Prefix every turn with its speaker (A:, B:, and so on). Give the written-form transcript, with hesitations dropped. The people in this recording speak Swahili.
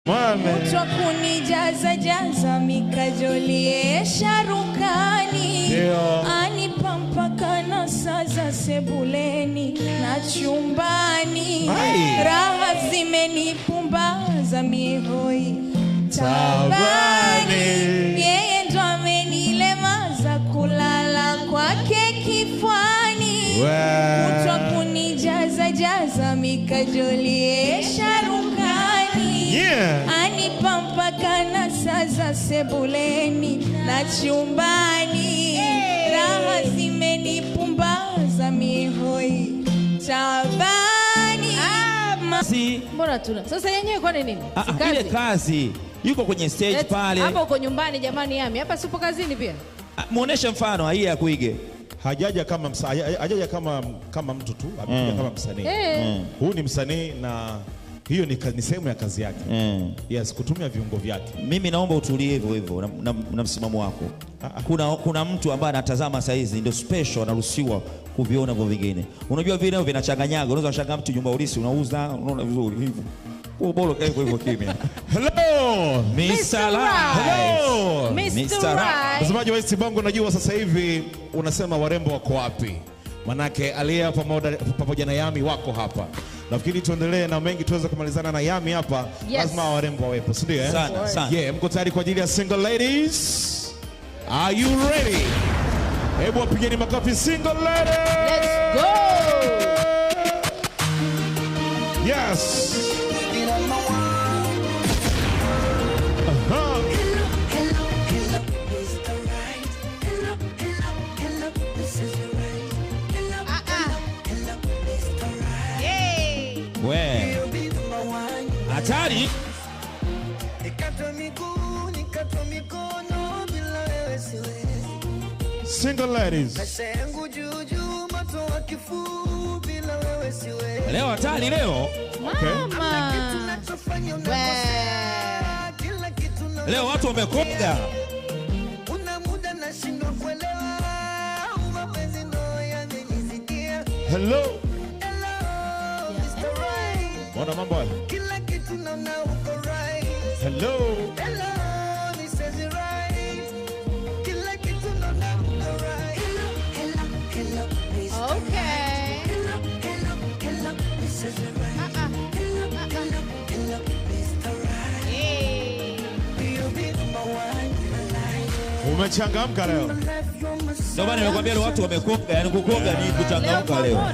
A: Mutwa kunijaza jaza mikajolie sharukani Anipampaka na saza sebuleni na chumbani Raha zimenipumbaza miehoi tabani Yeye ndo amenilemaza kulala kwake kifwani Mutwa kunijaza jaza mikajolie sharukani Anipampaka na saza sebuleni na chumbani Raha zimenipumbaza mihoi tabani
B: Mbona tuna sasa yenyewe kwa nini?
C: Ile kazi yuko kwenye stage pale.
B: Hapa uko nyumbani jamani Yami. Hapa sipo kazini pia. Muoneshe
C: mfano hii ya kuige.
D: Hajaja kama hajaja kama mtu tu, amekuja kama msanii. Huyu ni msanii na hiyo ni sehemu ya kazi yake. Yes, kutumia viungo vyake.
C: Mimi naomba utulie hivyo hivyo na msimamo wako. Kuna mtu ambaye anatazama saa hizi ndio special anaruhusiwa kuviona hivyo vingine. Unajua vile vinachanganyaga. Unaweza kushangaa mtu nyumba ulisi unauza, unaona vizuri hivyo. Bora kaiko hivyo kimya.
D: Hello
C: Mr. Right.
D: Hello
B: Mr. Right.
D: Msemaji wa East Bongo, najua sasa hivi unasema warembo wako wapi? Manake Alia pamoja na Yami wako hapa. Nafikiri tuendelee na mengi tuweze kumalizana na Yami hapa. Lazima warembo wawepo, si ndio?
C: Sana.
D: Yeah, mko tayari kwa ajili ya single ladies? Are you ready? Hebu wapigeni makofi single ladies.
B: Let's go.
D: Yes.
C: Hatari.
D: Single ladies.
C: Leo hatari leo.
B: Mama.
C: Leo watu wamekoga.
D: Hello. Mbona mambo haya? Hello.
B: Okay.
D: Umechangamka leo.
C: Ndio maana nimekwambia watu wamekoga, yani kukoga ni kuchangamka leo.